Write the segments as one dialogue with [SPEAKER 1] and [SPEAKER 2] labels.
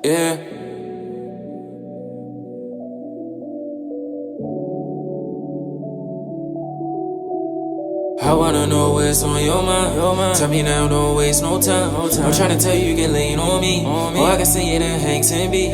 [SPEAKER 1] Yeah. I wanna know what's on your mind. Tell me now, don't waste no time. I'm tryna tell you, you can lean on me. Or I can send you that Hanks and B.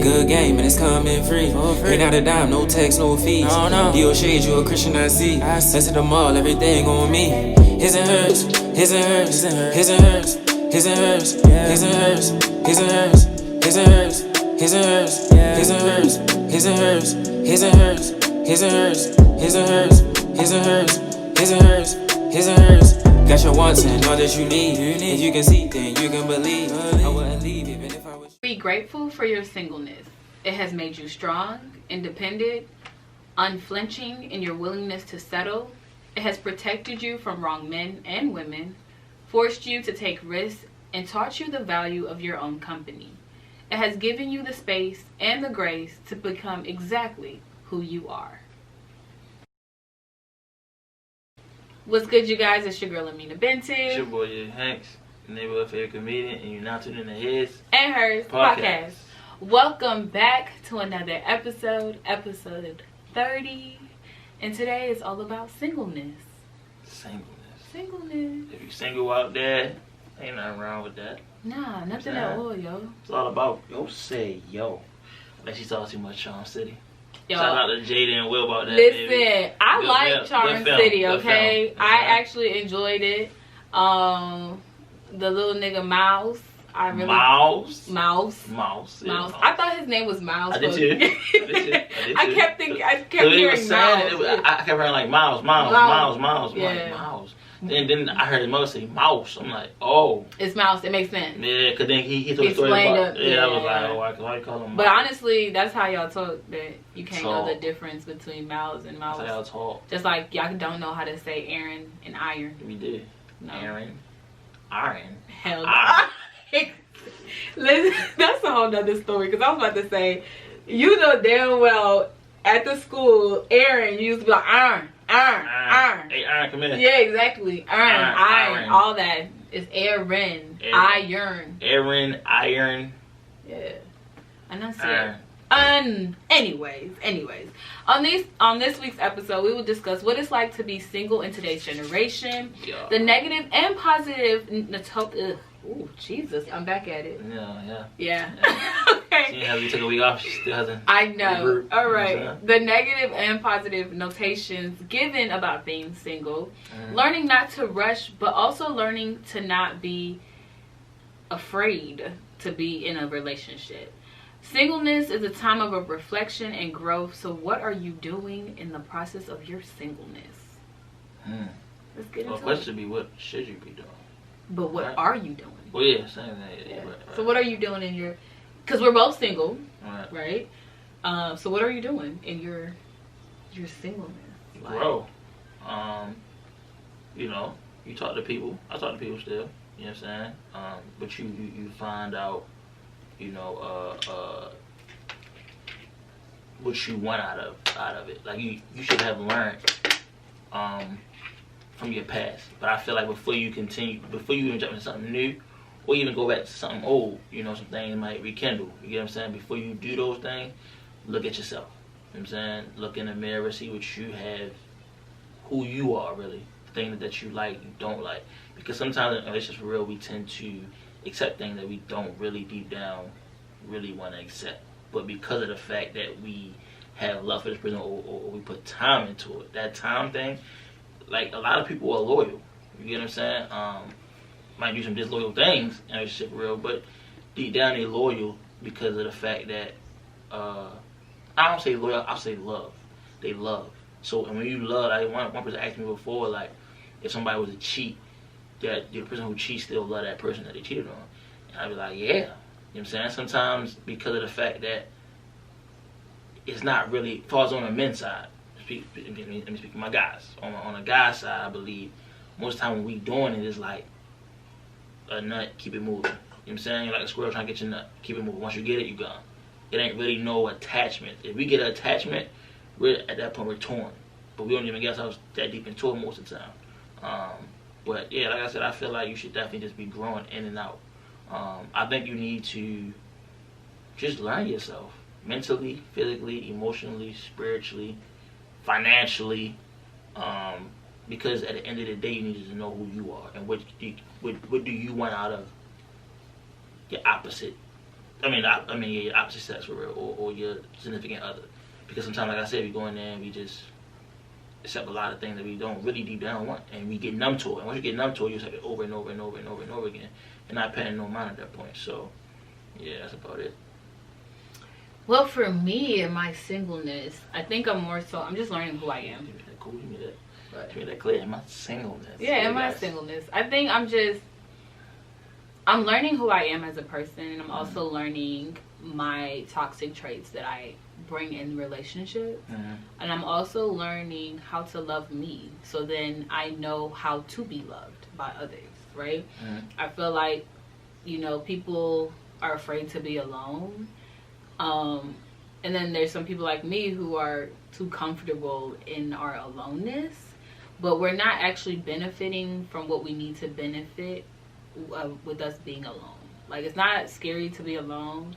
[SPEAKER 1] Good game, and it's coming free. Ain't not a dime, no tax, no fees. Deal shades, you a Christian, I see. Let's hit the mall, everything on me. His and hers, his and hers, his and hers, his and hers, his and hers, his and hers, his and hers, his and hers, his and hers, his and hers, his and hers, his and hers, his and hers, his and hers. His and hers, his and hers. Got your wants and all that you need. If you can see, then you can believe. I wouldn't leave even if I was.
[SPEAKER 2] Be grateful for your singleness. It has made you strong, independent, unflinching in your willingness to settle. It has protected you from wrong men and women, forced you to take risks, and taught you the value of your own company. It has given you the space and the grace to become exactly who you are. What's good, you guys? It's your girl, Amina Binti.
[SPEAKER 3] It's your boy, Hanks, neighborhood favorite comedian, and you're now tuning in to His
[SPEAKER 2] and Hers Podcast. Welcome back to another episode 30. And today is all about singleness. Singleness.
[SPEAKER 3] If you're single out there, ain't nothing wrong with that.
[SPEAKER 2] Nah, nothing at all, yo.
[SPEAKER 3] It's all about yo. Like she saw too much Charm City.
[SPEAKER 2] Yo,
[SPEAKER 3] shout out to Jada and Will about that.
[SPEAKER 2] Listen,
[SPEAKER 3] baby.
[SPEAKER 2] I like Charm City, okay? I
[SPEAKER 3] film.
[SPEAKER 2] actually enjoyed it. The little nigga Mouse.
[SPEAKER 3] Mouse.
[SPEAKER 2] Yeah, I thought his name was Mouse.
[SPEAKER 3] I did too.
[SPEAKER 2] I kept hearing Mouse.
[SPEAKER 3] I kept hearing like Mouse.
[SPEAKER 2] Yeah.
[SPEAKER 3] Like, Mouse. Then I heard his mother say Mouse. I'm like, oh.
[SPEAKER 2] It's Mouse. It makes sense.
[SPEAKER 3] Yeah, because then he told the story about it. I was like, oh, why you call him Mouse?
[SPEAKER 2] But honestly, that's how y'all talk, that you can't know the difference between Mouse and Mouse.
[SPEAKER 3] That's how y'all talk.
[SPEAKER 2] Just like y'all don't know how to say Aaron and Iron.
[SPEAKER 3] We did.
[SPEAKER 2] No.
[SPEAKER 3] Iron.
[SPEAKER 2] Hell no. Listen, that's a whole nother story, because I was about to say, you know damn well at the school, Aaron used to be like, Iron.
[SPEAKER 3] Hey, Iron, come here.
[SPEAKER 2] Yeah, exactly. Iron. All that is Aaron. Iron. Yeah. Enunciate. Anyways. On this week's episode, we will discuss what it's like to be single in today's generation, the negative and positive. Oh, Jesus, I'm back at it. Yeah. Okay.
[SPEAKER 3] Seeing how we took a week off, she still hasn't.
[SPEAKER 2] I know. All right. The negative and positive notations given about being single, learning not to rush, but also learning to not be afraid to be in a relationship. Singleness is a time of reflection and growth. So what are you doing in the process of your singleness? Let's get into it.
[SPEAKER 3] The question should be, what should you be doing?
[SPEAKER 2] But what are you doing?
[SPEAKER 3] Well, yeah, same thing. Yeah. Right.
[SPEAKER 2] So what are you doing in your... Because we're both single,
[SPEAKER 3] right?
[SPEAKER 2] So what are you doing in your singleness?
[SPEAKER 3] Grow. You talk to people. I talk to people still. You know what I'm saying? But you find out, what you want out of it. Like you should have learned from your past. But I feel like before you even jump into something new, or even go back to something old, some things might rekindle. You get what I'm saying? Before you do those things, look at yourself. You know what I'm saying? Look in the mirror, see what you have, who you are really, things that you like, you don't like. Because sometimes in relationships for real, we tend to accept things that we don't really deep down really want to accept. But because of the fact that we have love for this person, or we put time into it, that time thing, like a lot of people are loyal. You get what I'm saying? Might do some disloyal things in a relationship for real, but deep down they're loyal because of the fact that I don't say loyal, I'll say love. They love. So and when you love, one person asked me before, like, if somebody was a cheat, that the person who cheats still love that person that they cheated on. And I'd be like, yeah. You know what I'm saying? Sometimes because of the fact that it's not really falls on the men's side. Let me speak for my guys. On a guy's side, I believe most of the time when we doing it is like a nut, keep it moving. You know what I'm saying? You're like a squirrel trying to get your nut, keep it moving. Once you get it, you gone. It ain't really no attachment. If we get an attachment, at that point we're torn. But we don't even get ourselves that deep into it most of the time. But yeah, like I said, I feel like you should definitely just be growing in and out. I think you need to just learn yourself mentally, physically, emotionally, spiritually, financially. Because at the end of the day, you need to know who you are and what do you want out of your opposite. Your opposite sex for real, or your significant other. Because sometimes, like I said, we go in there and we just accept a lot of things that we don't really deep down want, and we get numb to it. And once you get numb to it, you just have it over and over and over and over and over again, and not paying no mind at that point. So, yeah, that's about it.
[SPEAKER 2] Well, for me in my singleness, I think I'm just learning who I am.
[SPEAKER 3] Give me that cool, give me that clear. In my singleness.
[SPEAKER 2] Yeah, in my singleness. I think I'm learning who I am as a person, and I'm also learning my toxic traits that I bring in relationships. And I'm also learning how to love me, so then I know how to be loved by others, right? I feel like, people are afraid to be alone. And then there's some people like me who are too comfortable in our aloneness, but we're not actually benefiting from what we need to benefit with us being alone. Like, it's not scary to be alone,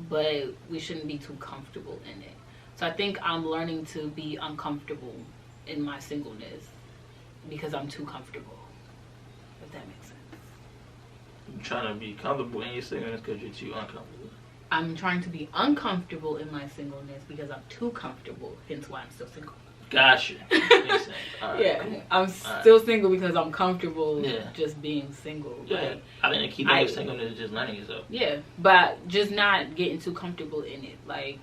[SPEAKER 2] but we shouldn't be too comfortable in it. So I think I'm learning to be uncomfortable in my singleness because I'm too comfortable, if that makes sense.
[SPEAKER 3] You're trying to be comfortable in your singleness because you're too uncomfortable.
[SPEAKER 2] I'm trying to be uncomfortable in my singleness because I'm too comfortable, hence why I'm still single.
[SPEAKER 3] Gotcha. Makes sense. All right,
[SPEAKER 2] yeah,
[SPEAKER 3] cool.
[SPEAKER 2] I'm still single because I'm comfortable just being single.
[SPEAKER 3] Yeah, I think the key thing with singleness is just learning yourself.
[SPEAKER 2] Yeah, but just not getting too comfortable in it. Like,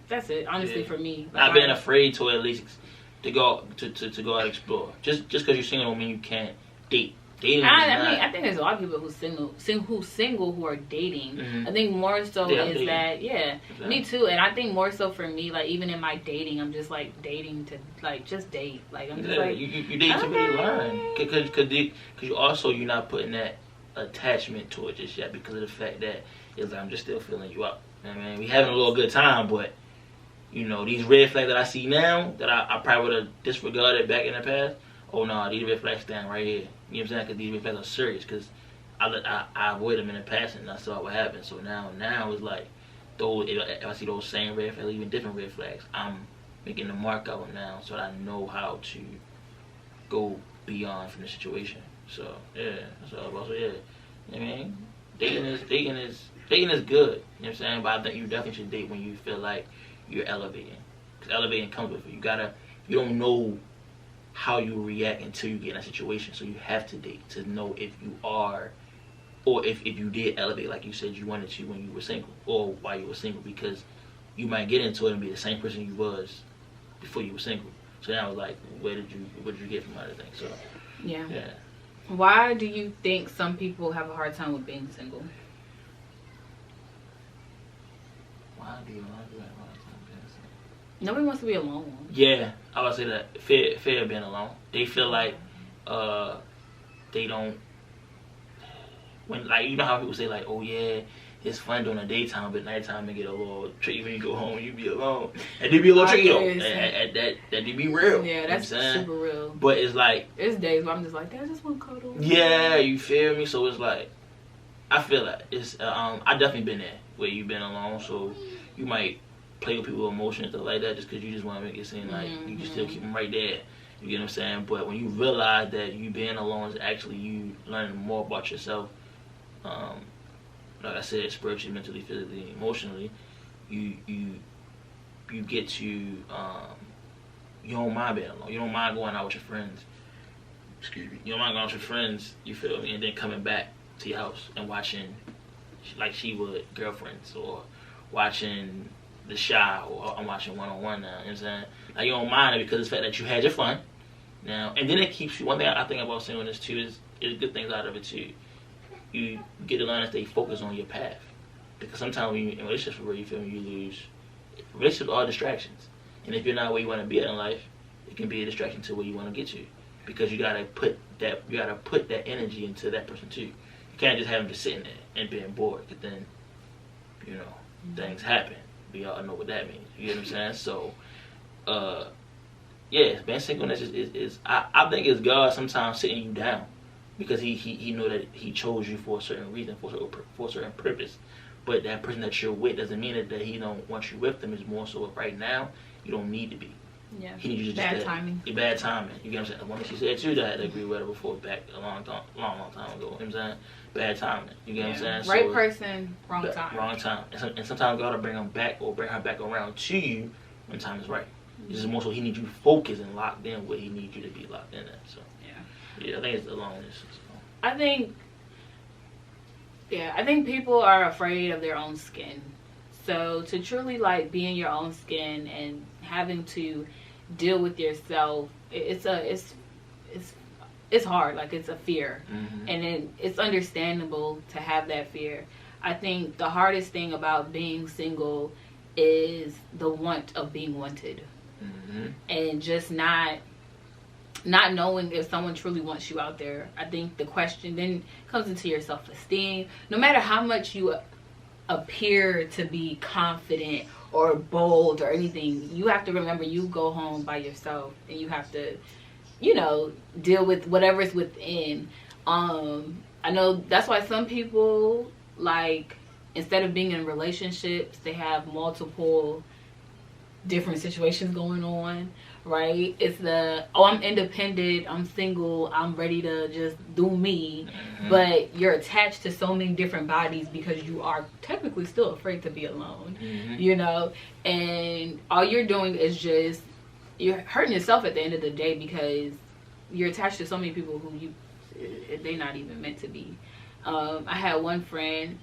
[SPEAKER 2] that's it. Honestly, for me,
[SPEAKER 3] not being afraid to at least to go out and explore. Just because you're single don't mean you can't date.
[SPEAKER 2] I think there's a lot of people who's single who are dating. I think more so is that me too. And I think more so for me, like, even in my dating, I'm just like dating to like just date. Like, I'm just like
[SPEAKER 3] you date to really learn because you're not putting that attachment to it just yet because of the fact that it's like I'm just still feeling you up. I mean, we having a little good time, but these red flags that I see now that I probably would have disregarded back in the past. Oh no, these red flags stand right here. You know what I'm saying? Because these red flags are serious. Because I avoid them in the past and I saw what happened. So now it's like, if I see those same red flags, even different red flags, I'm making the mark of them now so that I know how to go beyond from the situation. So yeah, that's all about. So yeah, I mean, dating is good. You know what I'm saying? But I think you definitely should date when you feel like you're elevating. Because elevating comes with it. You don't know how you react until you get in a situation, so you have to date to know if you are, or if you did elevate like you said you wanted to when you were single, or while you were single, because you might get into it and be the same person you was before you were single. So now it's like, what did you get from other things? So
[SPEAKER 2] yeah. Why do you think some people have a hard time with being single?
[SPEAKER 3] Why do you have a hard time being single?
[SPEAKER 2] Nobody wants to be alone.
[SPEAKER 3] Yeah, I would say that fear of being alone. They feel like they don't. When, like, you know how people say like, oh yeah, it's fun during the daytime, but nighttime they get a little tricky when you go home. You be alone, and they be a little tricky though. That they be real.
[SPEAKER 2] Yeah, that's super real.
[SPEAKER 3] But it's like,
[SPEAKER 2] there's days where I'm just like, I just want to cuddle.
[SPEAKER 3] Yeah, you feel me? So it's like, I feel like it's. I definitely been there where you've been alone, so you might play with people's emotions and stuff like that just because you just want to make it seem like you can still keep them right there. You get what I'm saying? But when you realize that you being alone is actually you learning more about yourself, like I said, spiritually, mentally, physically, emotionally, you get to you don't mind being alone. You don't mind going out with your friends. Excuse me. You don't mind going out with your friends. You feel me? And then coming back to your house and watching like she would Girlfriends, or watching The Shy, or I'm watching One-on-One now. You know what I'm saying? Like, you don't mind it because of the fact that you had your fun now, and then it keeps you. One thing I think about singleness too is good things out of it too. You get to learn to stay focused on your path, because sometimes when you're in relationships where you feel you lose. Relationships are distractions, and if you're not where you want to be in life, it can be a distraction to where you want to get to, because you gotta put that energy into that person too. You can't just have them just sitting there and being bored, because then things happen. We all know what that means. You get what I'm saying? So, yeah, being singleness is I think it's God sometimes sitting you down because he know that he chose you for a certain reason, for a certain purpose. But that person that you're with doesn't mean that he don't want you with them. It's more so right now you don't need to be.
[SPEAKER 2] Yeah.
[SPEAKER 3] He needs you to
[SPEAKER 2] bad timing.
[SPEAKER 3] Bad timing. You get what I'm saying? The one that she said too that I had to agree with her before back a long time ago. You know what I'm saying? Bad timing. You get what I'm saying?
[SPEAKER 2] Right person, wrong time.
[SPEAKER 3] Wrong time. And sometimes God will bring him back or bring her back around to you when time is right. This is more so he needs you focused and locked in where he needs you to be locked in at. So yeah, I think it's aloneness. So.
[SPEAKER 2] I think people are afraid of their own skin. So to truly like be in your own skin and having to deal with yourself, it's hard. Like, it's a fear, and it's understandable to have that fear. I think the hardest thing about being single is the want of being wanted, and just not knowing if someone truly wants you out there. I think the question then comes into your self-esteem. No matter how much you appear to be confident or bold or anything, you have to remember you go home by yourself, and you have to, deal with whatever's within. I know that's why some people, like, instead of being in relationships, they have multiple different situations going on, right? It's I'm independent, I'm single, I'm ready to just do me, but you're attached to so many different bodies because you are technically still afraid to be alone, and all you're doing is just, you're hurting yourself at the end of the day because you're attached to so many people who they're not even meant to be. I had one friend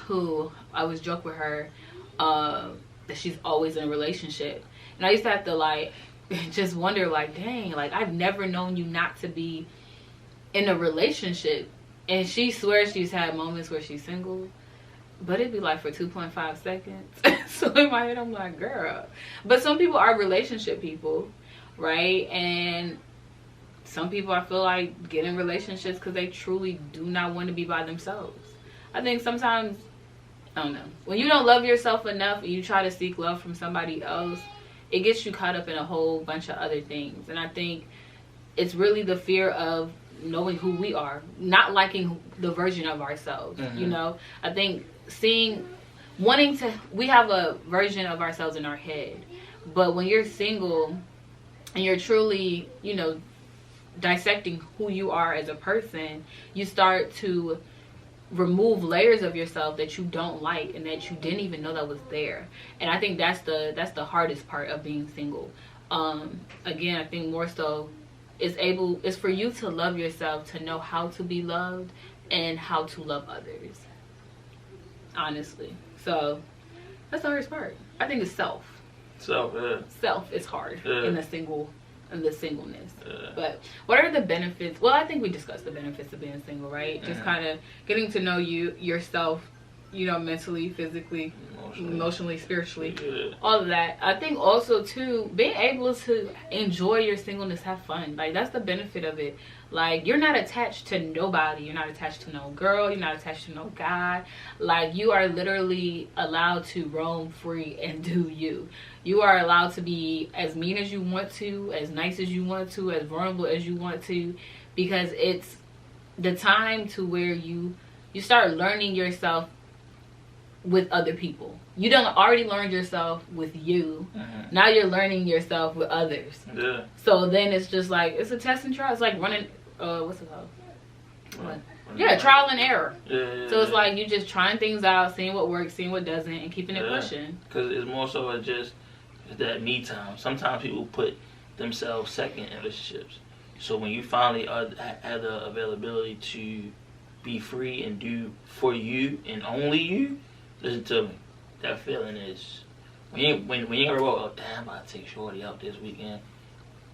[SPEAKER 2] who I was joking with her that she's always in a relationship, and I used to have to like just wonder, like, dang, like, I've never known you not to be in a relationship. And she swears she's had moments where she's single, but it'd be like for 2.5 seconds. So in my head I'm like, girl. But some people are relationship people, right? And some people, I feel like, get in relationships because they truly do not want to be by themselves. I think sometimes, I don't know, when you don't love yourself enough and you try to seek love from somebody else, it gets you caught up in a whole bunch of other things. And I think it's really the fear of knowing who we are, not liking the version of ourselves. I think we have a version of ourselves in our head, but when you're single and you're truly, dissecting who you are as a person, you start to remove layers of yourself that you don't like and that you didn't even know that was there. And I think that's the hardest part of being single. Again, I think more so it's for you to love yourself, to know how to be loved and how to love others, honestly. So that's the hardest part. I think it's self is hard in the singleness. But what are the benefits? Well, I think we discussed the benefits of being single, right? Just kind of getting to know yourself, mentally, physically, emotionally, spiritually, all of that. I think also too, being able to enjoy your singleness, have fun, like, that's the benefit of it. Like, you're not attached to nobody, you're not attached to no girl, you're not attached to no guy. Like, you are literally allowed to roam free and do you. You are allowed to be as mean as you want to, as nice as you want to, as vulnerable as you want to, because it's the time to where you start learning yourself with other people. You done already learned yourself with you. Now you're learning yourself with others. So then it's just like, it's a test and trial. It's like running, what's it called? What? Trial and error. So it's like you just trying things out, seeing what works, seeing what doesn't, and keeping it pushing.
[SPEAKER 3] Because it's more so just that me time. Sometimes people put themselves second in relationships. So when you finally have the availability to be free and do for you and only you, listen to me. That feeling is when you ever walk, oh damn, I'm about to take shorty out this weekend,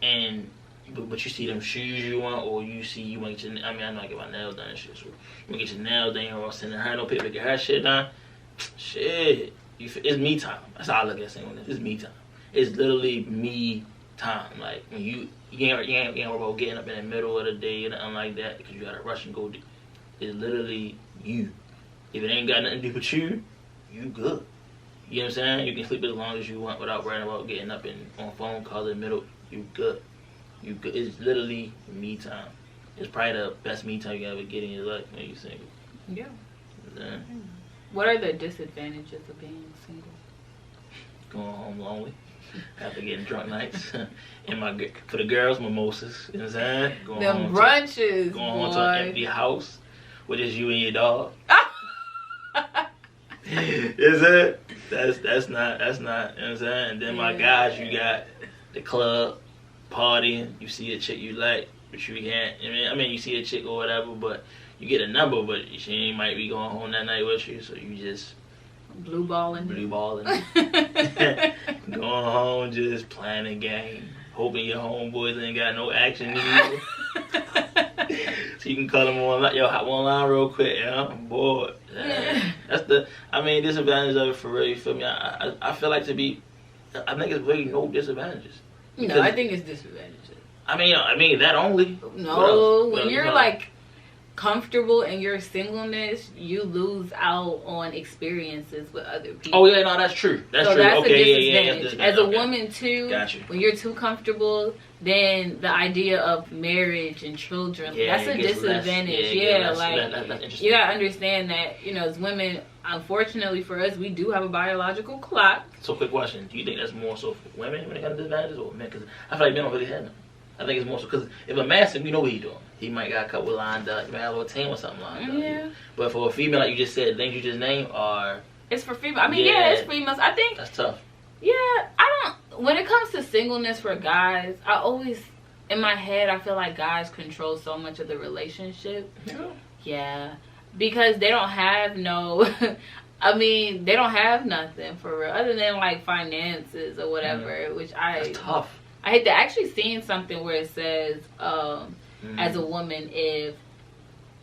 [SPEAKER 3] but you see them shoes you want, or you see you want to get your, I know I get my nails done and shit, so you want to get your nails done, or sending her no picture, get her shit done. Shit, it's me time. That's how I look at singleness. It's me time. It's literally me time. Like, when you ain't worry about getting up in the middle of the day or nothing like that because you gotta rush and go. It's literally you. If it ain't got nothing to do with you, you good. You know what I'm saying? You can sleep as long as you want without worrying about getting up and on phone calls in the middle. You good. You good. It's literally me time. it's probably the best me time you ever get in your life when you're single.
[SPEAKER 2] Yeah.
[SPEAKER 3] Yeah.
[SPEAKER 2] What are the disadvantages of being single?
[SPEAKER 3] Going home lonely after getting drunk nights. And for the girls, mimosas. You know what I'm saying?
[SPEAKER 2] Them brunches,
[SPEAKER 3] going home to an empty house with just you and your dog. Is it? That's not. You know what I'm saying? And then my guys, you got the club, partying. You see a chick you like, but you can't. I mean, you see a chick or whatever, but you get a number, but she might be going home that night with you, so you just
[SPEAKER 2] blue balling.
[SPEAKER 3] Going home, just playing a game, hoping your homeboys ain't got no action either. So you can call them on, yo, hop online real quick, you know? I'm bored. That's disadvantage of it for real, you feel me? I feel like I think it's really no disadvantages.
[SPEAKER 2] No, I think it's disadvantages.
[SPEAKER 3] I mean that only.
[SPEAKER 2] No, when you're like comfortable in your singleness, you lose out on experiences with other people.
[SPEAKER 3] Oh yeah, no, that's true. That's a disadvantage.
[SPEAKER 2] As a woman too,
[SPEAKER 3] gotcha.
[SPEAKER 2] When you're too comfortable, then the idea of marriage and children, that's a disadvantage. You gotta understand that, as women, unfortunately for us, we do have a biological clock.
[SPEAKER 3] So quick question, do you think that's more so for women when they got disadvantages or men? Because I feel like men don't really have them. I think it's more so because if a man, you know what he's doing. He might got a couple lined up. He might have a little team or something lined up.
[SPEAKER 2] Yeah.
[SPEAKER 3] But for a female, like you just said, the things you just named are...
[SPEAKER 2] It's for female. It's females. I think...
[SPEAKER 3] That's tough.
[SPEAKER 2] Yeah, when it comes to singleness for guys, I always, in my head, I feel like guys control so much of the relationship. Yeah. Because they don't have they don't have nothing for real, other than like finances or whatever, which
[SPEAKER 3] That's tough.
[SPEAKER 2] I hate that. Actually seeing something where it says, as a woman, if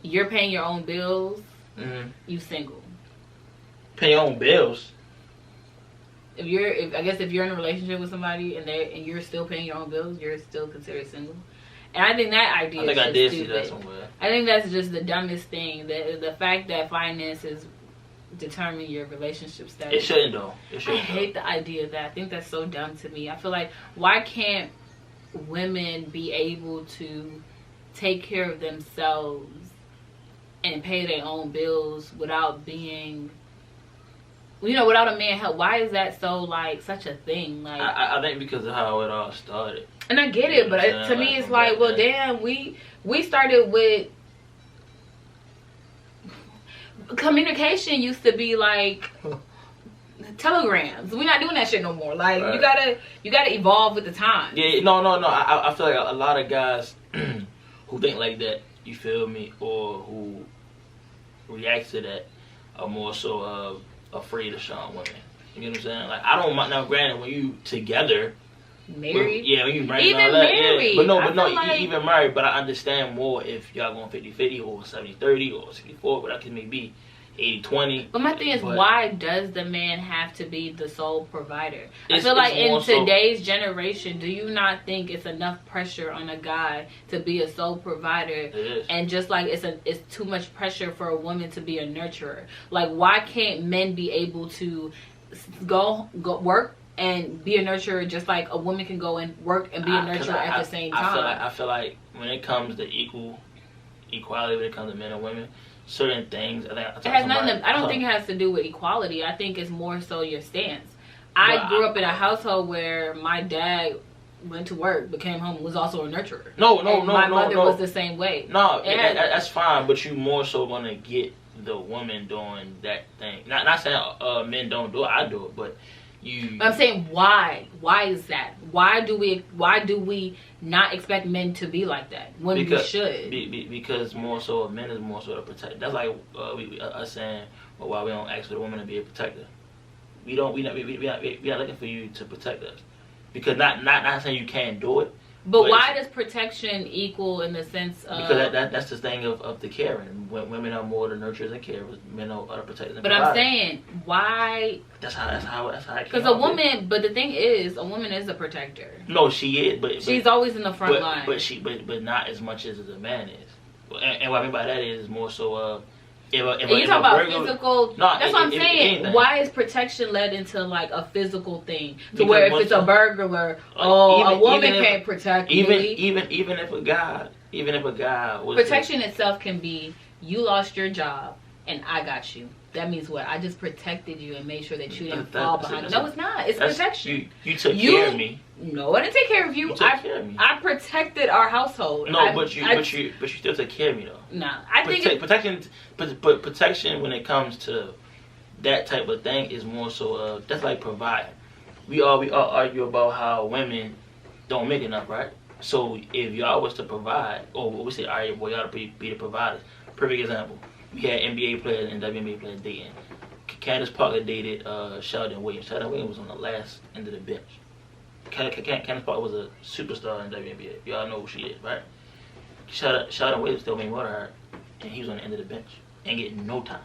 [SPEAKER 2] you're paying your own bills, you single.
[SPEAKER 3] Pay your own bills?
[SPEAKER 2] If you're in a relationship with somebody and you're still paying your own bills, you're still considered single. And I think that idea is
[SPEAKER 3] I did
[SPEAKER 2] stupid.
[SPEAKER 3] see that somewhere.
[SPEAKER 2] I think that's just the dumbest thing. The fact that finances determine your relationship status.
[SPEAKER 3] It shouldn't though.
[SPEAKER 2] I hate the idea of that. I think that's so dumb to me. I feel like, why can't women be able to take care of themselves and pay their own bills without being, without a man help? Why is that so such a thing?
[SPEAKER 3] I think because of how it all started.
[SPEAKER 2] And I get it, but to me it's like, well, damn, we started with communication used to be like telegrams. We're not doing that shit no more. Like, right. you gotta evolve with the time.
[SPEAKER 3] Yeah, no. I feel like a lot of guys who think like that, you feel me, or who react to that are more so afraid of showing women. You know what I'm saying? Like, I don't mind. Now, granted, when you together,
[SPEAKER 2] married,
[SPEAKER 3] when you married,
[SPEAKER 2] even all that, married,
[SPEAKER 3] but no, even married. But I understand more if y'all going 50-50 or 70-30 or 64, whatever it may be. 80-20.
[SPEAKER 2] But my thing is, why does the man have to be the sole provider? I feel like in today's generation, do you not think it's enough pressure on a guy to be a sole provider?
[SPEAKER 3] It is. And
[SPEAKER 2] just like it's too much pressure for a woman to be a nurturer. Like, why can't men be able to go work and be a nurturer just like a woman can go and work and be a nurturer at the same time?
[SPEAKER 3] I feel like when it comes to equality, when it comes to men and women, certain things, I
[SPEAKER 2] don't think it has to do with equality. I think it's more so your stance. I grew up in a household where my dad went to work but came home and was also a nurturer. My mother was the same way.
[SPEAKER 3] That's fine, but you more so gonna get the woman doing that thing. Not saying men don't do it, I do it, but
[SPEAKER 2] I'm saying, why? Why is that? Why do we not expect men to be like that when we should?
[SPEAKER 3] Because more so, men is more so to protect. That's like us saying, well, why we don't ask for the woman to be a protector. We not looking for you to protect us. Because not saying you can't do it.
[SPEAKER 2] But why does protection equal in the sense of...
[SPEAKER 3] Because that's the thing of the caring. Women are more the nurturers and carers. Men are the protectors and
[SPEAKER 2] providers. But I'm saying, why...
[SPEAKER 3] That's how it came.
[SPEAKER 2] Because a woman... But the thing is, a woman is a protector.
[SPEAKER 3] No, she is, but...
[SPEAKER 2] She's always in the front line.
[SPEAKER 3] But not as much as a man is. And what I mean by that is more so...
[SPEAKER 2] And you talk about physical. No, that's what I'm saying. Anything. Why is protection led into like a physical thing? To where if it's a burglar, a woman can't protect me.
[SPEAKER 3] Even if a guy was
[SPEAKER 2] protection itself can be you lost your job and I got you. That means what? I just protected you and made sure that you didn't fall behind. No, it's not. It's protection.
[SPEAKER 3] You took care of me.
[SPEAKER 2] No, I didn't take care of you. I protected our household.
[SPEAKER 3] No, but you still took care of me though.
[SPEAKER 2] Nah, I think
[SPEAKER 3] protection when it comes to that type of thing is more so that's like providing. We all argue about how women don't make enough, right? So if y'all was to provide, or we say, all right, well y'all to be the providers. Perfect example. We had NBA players and WNBA players dating. Candace Parker dated Sheldon Williams. Sheldon Williams was on the last end of the bench. Candace Parker was a superstar in WNBA. Y'all know who she is, right? Sheldon Williams still made more than her, and he was on the end of the bench and getting no time.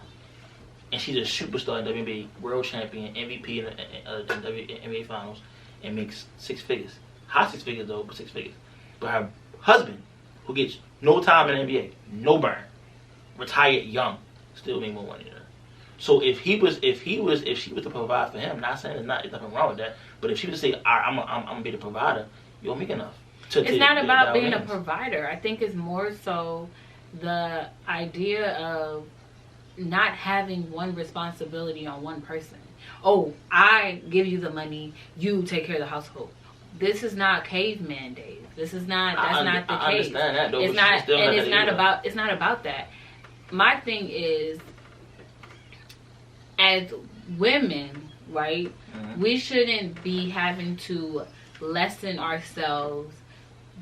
[SPEAKER 3] And she's a superstar in WNBA, world champion, MVP in the NBA Finals, and makes 6 figures. High 6 figures though, but 6 figures. But her husband, who gets no time in the NBA, no burn, retired young, still make more money than her. So if she was to provide for him, not saying there's nothing wrong with that, but if she was to say, all right, I'm gonna be the provider, you don't make enough.
[SPEAKER 2] It's not about being a provider. I think it's more so the idea of not having one responsibility on one person. Oh, I give you the money, you take care of the household. This is not caveman days. This is not. That's not the case.
[SPEAKER 3] I understand that, though,
[SPEAKER 2] it's not, and it's not about. It's not about that. My thing is, as women, right? Mm-hmm. We shouldn't be having to lessen ourselves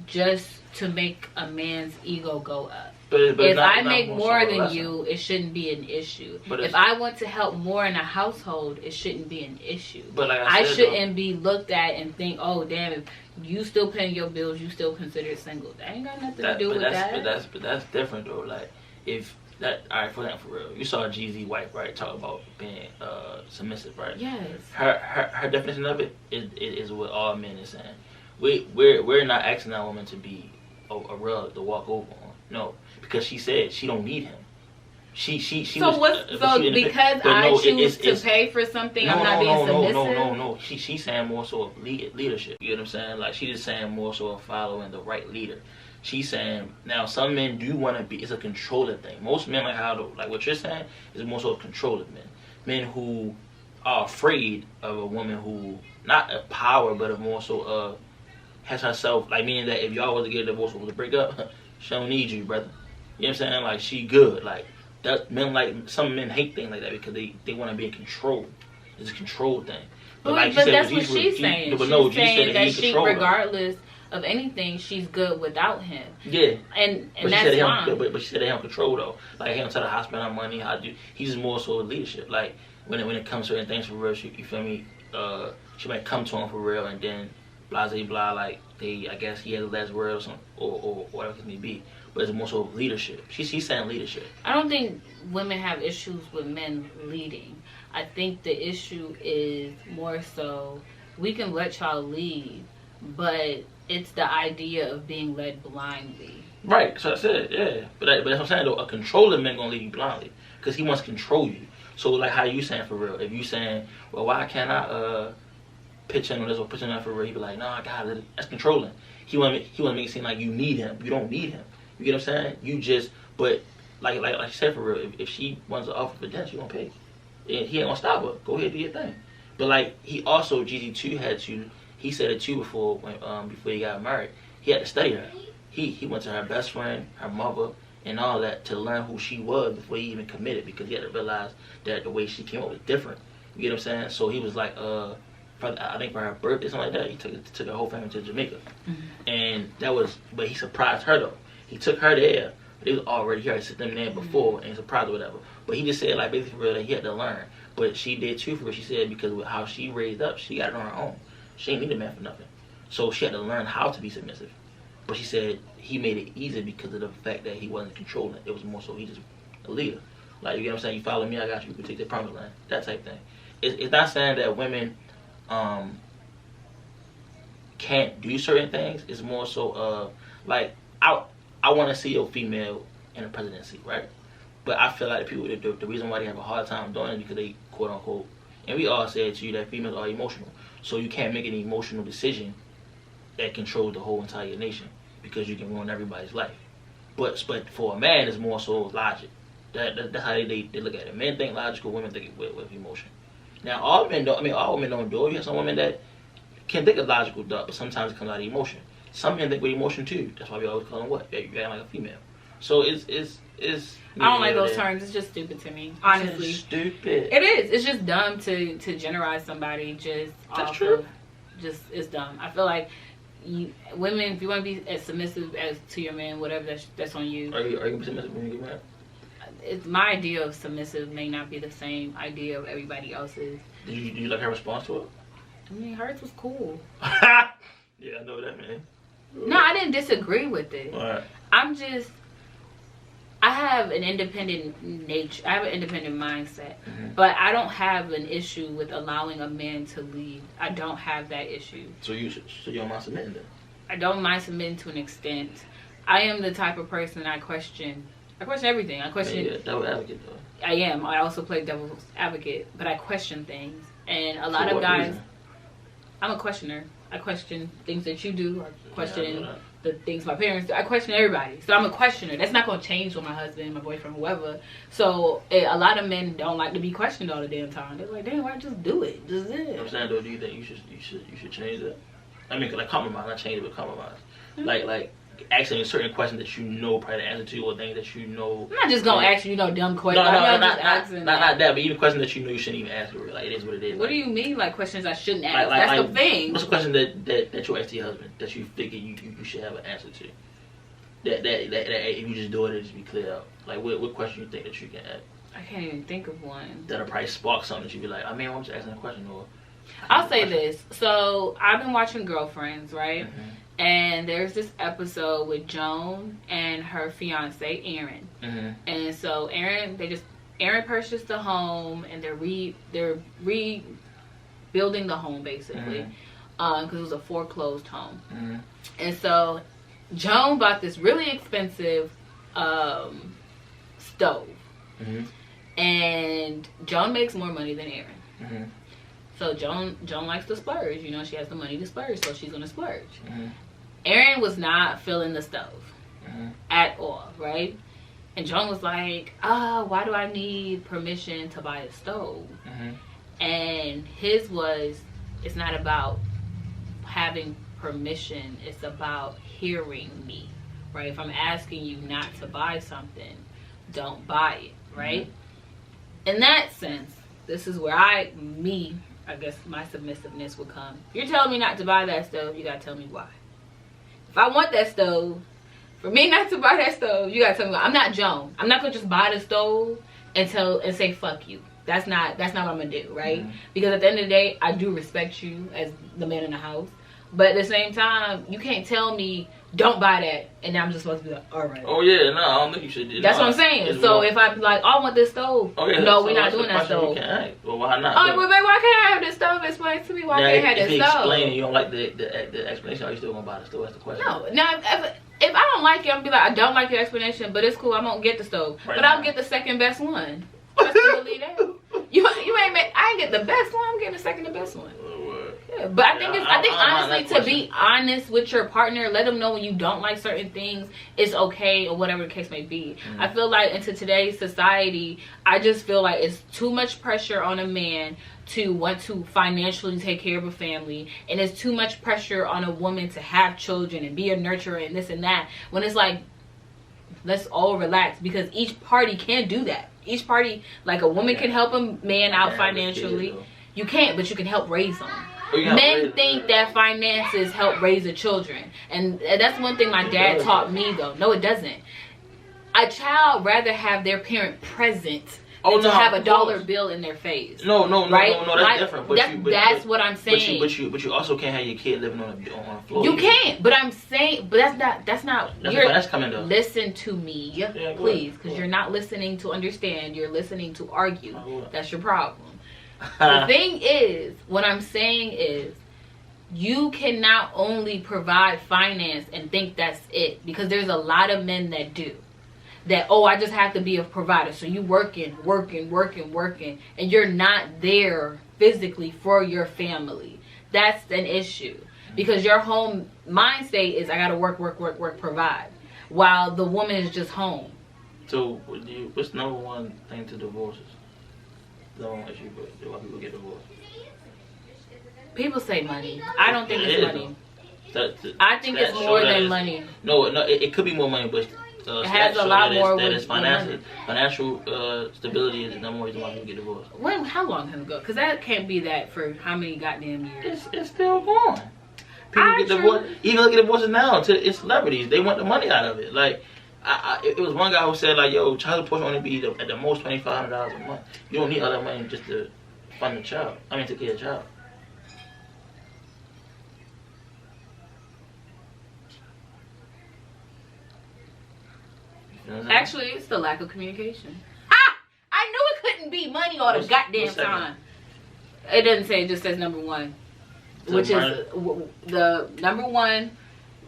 [SPEAKER 2] just to make a man's ego go up. But if I make more than you, it shouldn't be an issue. If I want to help more in a household, it shouldn't be an issue. But like I shouldn't be looked at and think, oh, damn, if you still paying your bills, you still considered single. That ain't got nothing to do with that.
[SPEAKER 3] But that's different, though. Like, if that, all right, for real, you saw Jeezy's wife, right, talk about being submissive, right?
[SPEAKER 2] Yes.
[SPEAKER 3] Her definition of it is what all men is saying. We're not asking that woman to be a rug to walk over on. No, because she said she don't need him. She
[SPEAKER 2] so was, so because I choose to pay for something, I'm not being submissive?
[SPEAKER 3] No. She's saying more so of leadership. You know what I'm saying? Like, she's just saying more so of following the right leader. She's saying, now some men do want to be, it's a controlling thing. Most men, like what you're saying, is more so controlling men. Men who are afraid of a woman who, not a power, but a more so has herself, like, meaning that if y'all was to get a divorce or was to break up, she don't need you, brother. You know what I'm saying? Like, she good. Like, that men, like, some men hate things like that because they want to be in control. It's a control thing.
[SPEAKER 2] But that's what she's saying. She's saying that she, regardless of anything, she's good without him.
[SPEAKER 3] Yeah.
[SPEAKER 2] And that's fine.
[SPEAKER 3] But she said they have control, though. Like, he don't tell her how to spend her money, how to do. He's just more so leadership. Like, when it comes to certain things for real, you feel me? She might come to him for real and then blah, blah, like, I guess he has the last word or something, or whatever it may be. But it's more so leadership. She's saying leadership.
[SPEAKER 2] I don't think women have issues with men leading. I think the issue is more so we can let y'all lead, but it's the idea of being led blindly.
[SPEAKER 3] Right. So I said, yeah. But that's what I'm saying, though. A controlling man gonna lead you blindly because he wants to control you. So like how you saying for real? If you saying, well, why can't I pitch in on this or pitch in on that for real? He be like, no, I got it. That's controlling. He want to make it seem like you need him. You don't need him. You get what I'm saying? You just, but like you said for real, if she wants to offer for dinner, she gonna pay. And he ain't gonna stop her. Go ahead, do your thing. But like he also, GG too had to. He said it too before he got married. He had to study her. He went to her best friend, her mother, and all that to learn who she was before he even committed, because he had to realize that the way she came up was different. You get what I'm saying? So he was like, I think for her birthday, something like that, he took her whole family to Jamaica. Mm-hmm. And that was, but he surprised her though. He took her there. They was already here. He sent them there before and surprised or whatever. But he just said, like, basically for real, that he had to learn. But she did too for real. She said because with how she raised up, she got it on her own. She ain't need a man for nothing. So she had to learn how to be submissive. But she said he made it easy because of the fact that he wasn't controlling. It was more so he just a leader. Like, you get what I'm saying? You follow me, I got you. We can take the promised land. That type thing. It's not saying that women can't do certain things. It's more so like I want to see a female in a presidency, right? But I feel like the reason why they have a hard time doing it is because they, quote unquote, and we all said to you that females are emotional. So you can't make an emotional decision that controls the whole entire nation because you can ruin everybody's life. But for a man, it's more so logic. That's how they look at it. Men think logical, women think it with emotion. Now, all women don't do it. You have some women that can think of logical stuff, but sometimes it comes out of emotion. Some men think with emotion too. That's why we always call them what? You act like a female. So it's
[SPEAKER 2] I don't like those terms. It's just stupid to me. Honestly,
[SPEAKER 3] it's stupid.
[SPEAKER 2] It is. It's just dumb to generalize somebody just
[SPEAKER 3] That's
[SPEAKER 2] off
[SPEAKER 3] true.
[SPEAKER 2] of. Just it's dumb. I feel like women, if you want to be as submissive as to your man, whatever, that's on you.
[SPEAKER 3] Are you submissive when you get married?
[SPEAKER 2] It's my idea of submissive may not be the same idea of everybody else's.
[SPEAKER 3] Do you like her response to it?
[SPEAKER 2] I mean, hers was cool.
[SPEAKER 3] Yeah, I know that, man.
[SPEAKER 2] No, I didn't disagree with it.
[SPEAKER 3] Right.
[SPEAKER 2] I have an independent nature. I have an independent mindset.
[SPEAKER 3] Mm-hmm.
[SPEAKER 2] But I don't have an issue with allowing a man to lead. I don't have that issue.
[SPEAKER 3] So you don't mind submitting then?
[SPEAKER 2] I don't mind submitting to an extent. I am the type of person I question everything. I question.
[SPEAKER 3] Yeah, devil's advocate though.
[SPEAKER 2] I am. I also play devil's advocate, but I question things. And a lot
[SPEAKER 3] For
[SPEAKER 2] of
[SPEAKER 3] what
[SPEAKER 2] guys,
[SPEAKER 3] reason?
[SPEAKER 2] I'm a questioner. I question things that you do. I question
[SPEAKER 3] Yeah,
[SPEAKER 2] the things my parents do. I question everybody. So I'm a questioner. That's not going to change with my husband, my boyfriend, whoever. So a lot of men don't like to be questioned all the damn time. They're like, damn, why just do it? Just do it.
[SPEAKER 3] I'm saying though, do you think you should change that? I mean, like compromise, not change it, but compromise.
[SPEAKER 2] Mm-hmm.
[SPEAKER 3] Like asking a certain question that you know probably the answer to, or things that you know.
[SPEAKER 2] I'm not just going to ask you, dumb questions.
[SPEAKER 3] No,
[SPEAKER 2] I'm
[SPEAKER 3] not
[SPEAKER 2] asking
[SPEAKER 3] that, but even questions that you know you shouldn't even ask. Like, it is what it is.
[SPEAKER 2] What do you mean, like questions I shouldn't ask?
[SPEAKER 3] Like,
[SPEAKER 2] That's the thing.
[SPEAKER 3] What's a question that you ask to your husband that you think you should have an answer to? That if you just do it, just be clear out. Like, what question you think that you can ask?
[SPEAKER 2] I can't even think of one.
[SPEAKER 3] That'll probably spark something that you be like, I mean, I'm just asking a question. Or
[SPEAKER 2] I'll say this. So I've been watching Girlfriends, right?
[SPEAKER 3] Mm-hmm.
[SPEAKER 2] And there's this episode with Joan and her fiance Aaron.
[SPEAKER 3] Mm-hmm.
[SPEAKER 2] And so Aaron purchased the home, and they're rebuilding the home basically, because it was a foreclosed home.
[SPEAKER 3] Mm-hmm.
[SPEAKER 2] And so Joan bought this really expensive stove, and Joan makes more money than Aaron.
[SPEAKER 3] Mm-hmm.
[SPEAKER 2] So Joan likes to splurge. She has the money to splurge, so she's gonna splurge.
[SPEAKER 3] Mm-hmm.
[SPEAKER 2] Aaron was not feeling the stove at all, right? And Joan was like, why do I need permission to buy a stove? And his was, it's not about having permission, it's about hearing me, right? If I'm asking you not to buy something, don't buy it, right? In that sense, this is where I guess my submissiveness would come. You're telling me not to buy that stove, you gotta tell me why. If I want that stove, for me not to buy that stove, you gotta tell me why. I'm not Joan. I'm not gonna just buy the stove and say fuck you. That's not what I'm gonna do, right? Because at the end of the day, I do respect you as the man in the house. But at the same time, you can't tell me don't buy that, and now I'm just supposed to be like, all right.
[SPEAKER 3] Oh yeah, no, I don't think you should.
[SPEAKER 2] That's what I'm saying. So if I'm like, I want this stove, no, we're not doing that stove.
[SPEAKER 3] Well, why not?
[SPEAKER 2] Oh, well, babe, why can't I have this stove? Explain to me why I can't have this stove.
[SPEAKER 3] Explain, you don't like the explanation. Are you still gonna buy the stove? That's the question.
[SPEAKER 2] No, now if I don't like it, I'm gonna be like, I don't like your explanation, but it's cool. I won't get the stove, but I'll get the second best one. Just believe that. You ain't make. I ain't get the best one. I'm getting the second best one. Yeah, but I think honestly, to be honest with your partner, let them know when you don't like certain things, it's okay, or whatever the case may be. I feel like into today's society, I just feel like it's too much pressure on a man to want to financially take care of a family, and it's too much pressure on a woman to have children and be a nurturer and this and that, when it's like, let's all relax, because each party can do that. Each party, like a woman can help a man out financially. You can't, but you can help raise them. Men think that finances help raise the children, and that's one thing my dad taught me though. No, it doesn't. A child rather have their parent present than to have a dollar bill in their face.
[SPEAKER 3] No,
[SPEAKER 2] right?
[SPEAKER 3] That's different.
[SPEAKER 2] That's what I'm saying.
[SPEAKER 3] But you also can't have your kid living on the floor.
[SPEAKER 2] You can't. But I'm saying, but that's not.
[SPEAKER 3] That's coming though.
[SPEAKER 2] Listen to me, please, because you're not listening to understand. You're listening to argue. That's your problem. The thing is, what I'm saying is, you cannot only provide finance and think that's it, because there's a lot of men that do. that, oh, I just have to be a provider. So you working, and you're not there physically for your family. That's an issue. Because your home mind state is, I gotta work, provide. While the woman is just home.
[SPEAKER 3] So, what's the number one thing to divorces? The one issue, but why people get divorced?
[SPEAKER 2] People say money. I don't think it's money. I think it's
[SPEAKER 3] more
[SPEAKER 2] more than money.
[SPEAKER 3] No, it could be more money, but
[SPEAKER 2] it has a lot more
[SPEAKER 3] that
[SPEAKER 2] with
[SPEAKER 3] is financial stability is the number one reason why people get divorced.
[SPEAKER 2] When? How long has it go? Because that can't be that for how many goddamn years?
[SPEAKER 3] It's still going. People get divorced. Even look at divorces now. It's celebrities. They want the money out of it. Like, it was one guy who said, like, yo, child support only be at the most $2,500 a month. You don't need all that money just to fund the child. I mean, take care of the child. You know
[SPEAKER 2] Actually, it's the lack of communication. Ah! I knew it couldn't be money all the goddamn time. It doesn't say. It just says number one. Which is the number one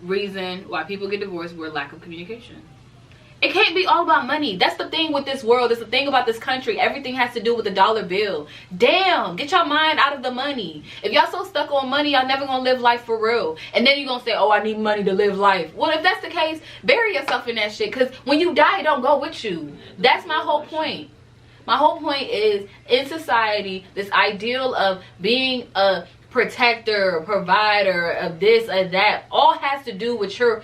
[SPEAKER 2] reason why people get divorced, were lack of communication. It can't be all about money. That's the thing with this world. It's the thing about this country. Everything has to do with the dollar bill. Damn, get your mind out of the money. If y'all so stuck on money, y'all never gonna live life for real. And then you're gonna say, oh, I need money to live life. Well, if that's the case, bury yourself in that shit. Because when you die, it don't go with you. That's my whole point. My whole point is, in society, this ideal of being a protector, provider, of this or that, all has to do with your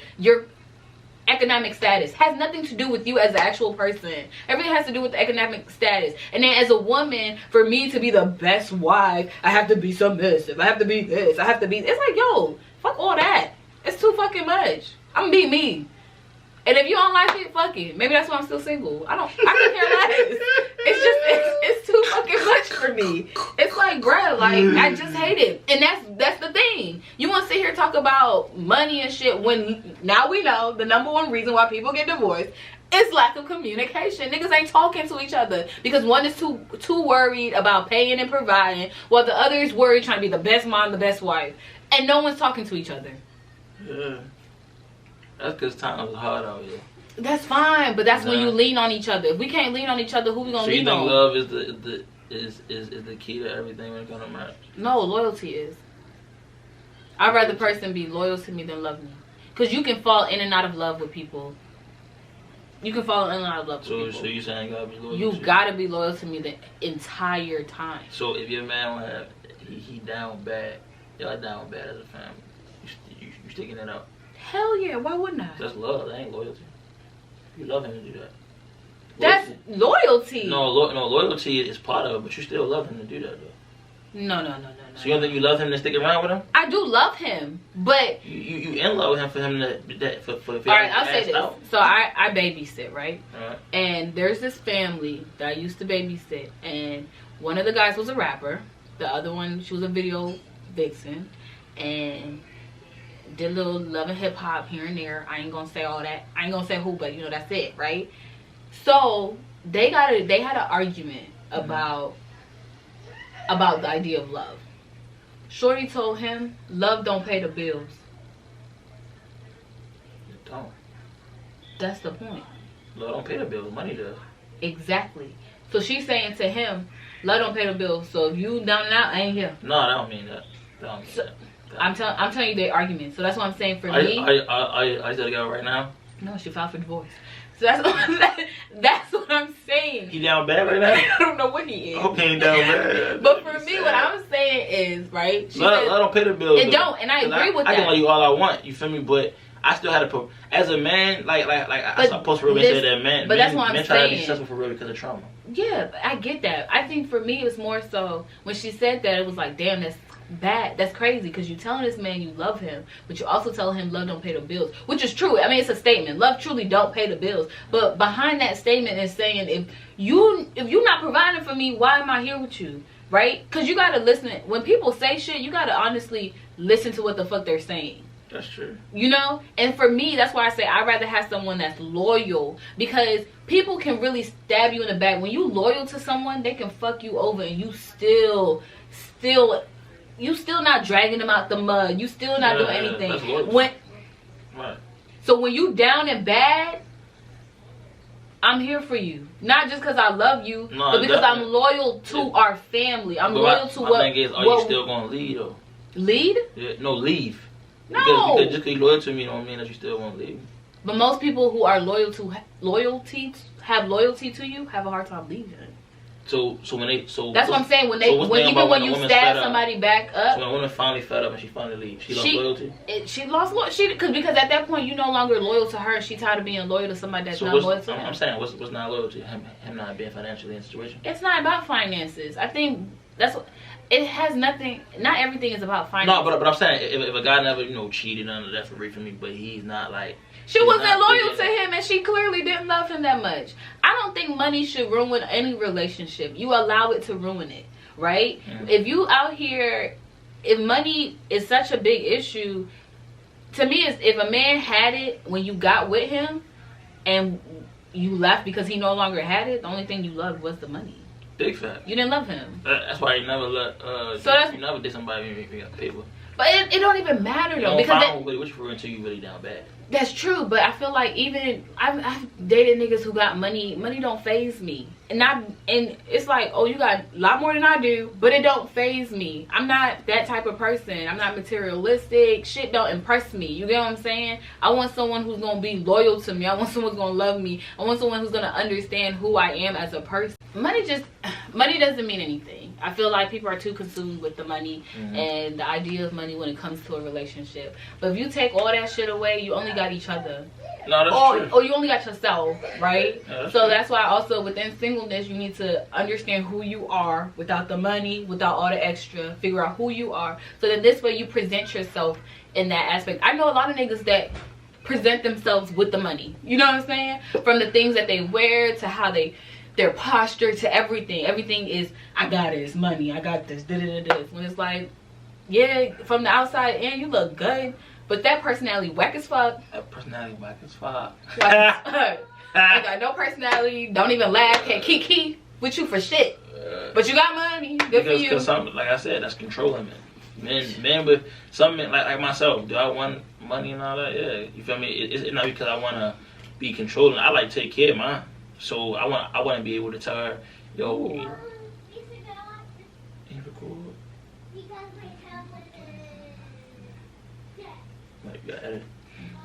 [SPEAKER 2] economic status. Has nothing to do with you as an actual person. Everything has to do with the economic status. And then as a woman, for me to be the best wife, I have to be submissive. I have to be this. I have to be... It's like, yo, fuck all that. It's too fucking much. I'm gonna be me. And if you don't like it, fuck it. Maybe that's why I'm still single. I could care less. It's too fucking much for me. It's like, bruh, like, I just hate it. And that's the thing. You want to sit here talk about money and shit when now we know the number one reason why people get divorced is lack of communication. Niggas ain't talking to each other because one is too worried about paying and providing, while the other is worried trying to be the best mom, the best wife. And no one's talking to each other.
[SPEAKER 3] Yeah. That's because times are hard out here.
[SPEAKER 2] That's fine, but that's when you lean on each other. If we can't lean on each other, who we gonna lean on?
[SPEAKER 3] So you think love is the key to everything when it comes to marriage?
[SPEAKER 2] No, loyalty is. I'd rather person be loyal to me than love me. Because you can fall in and out of love with people. You can fall in and out of love with people.
[SPEAKER 3] So you saying you gotta be loyal?
[SPEAKER 2] You gotta be loyal to me the entire time.
[SPEAKER 3] So if your man he down bad, y'all down bad as a family, you sticking it out?
[SPEAKER 2] Hell yeah, why wouldn't I?
[SPEAKER 3] That's love. That ain't loyalty. You love him to do that.
[SPEAKER 2] That's loyalty.
[SPEAKER 3] No, loyalty is part of it, but you still love him to do that, though.
[SPEAKER 2] No.
[SPEAKER 3] So you don't think you love him to stick around with him?
[SPEAKER 2] I do love him, but
[SPEAKER 3] you in love with him for him for
[SPEAKER 2] all right, I'll say this.
[SPEAKER 3] Out.
[SPEAKER 2] So I babysit, right?
[SPEAKER 3] Alright.
[SPEAKER 2] And there's this family that I used to babysit, and one of the guys was a rapper, the other one, she was a video vixen, and did a little love and hip hop here and there. I ain't gonna say all that. I ain't gonna say who, but you know that's it, right? So they had an argument about the idea of love. Shorty told him, love don't pay the bills.
[SPEAKER 3] It don't.
[SPEAKER 2] That's the point.
[SPEAKER 3] Love don't pay the bills. Money does.
[SPEAKER 2] Exactly. So she's saying to him, love don't pay the bills. So if you down and out, I ain't here.
[SPEAKER 3] No, I don't mean that.
[SPEAKER 2] I'm telling you their argument. So that's what I'm saying for me.
[SPEAKER 3] I still got right now.
[SPEAKER 2] No, she filed for divorce. So that's what I'm saying.
[SPEAKER 3] He down bad right now?
[SPEAKER 2] I don't know what he is.
[SPEAKER 3] Okay, down bad.
[SPEAKER 2] But for me, what I'm saying is, right? She
[SPEAKER 3] I don't pay the bills.
[SPEAKER 2] It don't, and I agree with that.
[SPEAKER 3] I can love you all I want, you feel me? But I still had to, as a man, like I saw post for real and said that man.
[SPEAKER 2] But that's what I'm
[SPEAKER 3] saying. Men try to be successful for real because of trauma.
[SPEAKER 2] Yeah, I get that. I think for me, it was more so when she said that, it was like, damn, that's bad. That's crazy, because you telling this man you love him, but you also telling him love don't pay the bills, which is true. I mean, it's a statement. Love truly don't pay the bills, but behind that statement is saying, if you're not providing for me, why am I here with you? Right? Because you gotta listen. When people say shit, you gotta honestly listen to what the fuck they're saying.
[SPEAKER 3] That's true. You
[SPEAKER 2] know? And for me, that's why I say I'd rather have someone that's loyal, because people can really stab you in the back. When you loyal to someone, they can fuck you over and you still not dragging them out the mud. You still not doing anything.
[SPEAKER 3] Right.
[SPEAKER 2] So when you down and bad, I'm here for you. Not just because I love you,
[SPEAKER 3] No,
[SPEAKER 2] but because
[SPEAKER 3] definitely.
[SPEAKER 2] I'm loyal to our family. I'm
[SPEAKER 3] But
[SPEAKER 2] loyal to
[SPEAKER 3] my
[SPEAKER 2] what...
[SPEAKER 3] thing is, are you still going to lead, though?
[SPEAKER 2] Lead?
[SPEAKER 3] Yeah, no, leave.
[SPEAKER 2] No.
[SPEAKER 3] Because just because you're loyal to me don't mean that you still want to leave.
[SPEAKER 2] But most people who are have loyalty to you have a hard time leaving.
[SPEAKER 3] So when they
[SPEAKER 2] that's what I'm saying. When you stab somebody back up.
[SPEAKER 3] So when a woman finally fed up and she finally leaves, she lost loyalty.
[SPEAKER 2] She lost loyalty. Because at that point you're no longer loyal to her. She tired of being loyal to somebody that's not loyal to him.
[SPEAKER 3] I'm saying what's not loyalty? Him not being financially in the situation.
[SPEAKER 2] It's not about finances. I think that's what. It has nothing. Not everything is about finances.
[SPEAKER 3] No, but I'm saying if a guy never cheated, none of that's for me. But he's not like.
[SPEAKER 2] She wasn't loyal to him, and she clearly didn't love him that much. I don't think money should ruin any relationship. You allow it to ruin it, right? Mm-hmm. If you out here, if money is such a big issue, to me, is if a man had it when you got with him, and you left because he no longer had it, the only thing you loved was the money.
[SPEAKER 3] Big fact.
[SPEAKER 2] You didn't love him.
[SPEAKER 3] That's why you never let. You never did somebody if you got paper.
[SPEAKER 2] But it don't even matter though,
[SPEAKER 3] because what you for until you really down bad.
[SPEAKER 2] That's true, but I feel like even I've dated niggas who got money. Money don't faze me, and it's like, oh, you got a lot more than I do, but it don't faze me. I'm not that type of person. I'm not materialistic. Shit don't impress me. You get what I'm saying? I want someone who's gonna be loyal to me. I want someone who's gonna love me. I want someone who's gonna understand who I am as a person. Money doesn't mean anything. I feel like people are too consumed with the money and the idea of money when it comes to a relationship. But if you take all that shit away, you only got each other.
[SPEAKER 3] No, that's true.
[SPEAKER 2] Or you only got yourself, right?
[SPEAKER 3] Yeah,
[SPEAKER 2] so that's why also within singleness, you need to understand who you are without the money, without all the extra. Figure out who you are. So that this way you present yourself in that aspect. I know a lot of niggas that present themselves with the money. You know what I'm saying? From the things that they wear to how their posture to everything. Everything is, I got it, it's money, I got this, this. When it's like, yeah, from the outside in, you look good, but that personality whack as fuck.
[SPEAKER 3] That personality whack as fuck.
[SPEAKER 2] You got no personality, don't even laugh, can't kiki with you for shit. But you got money, good for you.
[SPEAKER 3] Because like I said, that's controlling men with some men like myself. Do I want money and all that? Yeah, you feel me? It's not because I want to be controlling. I like to take care of mine. So I want to be able to tell her, yo,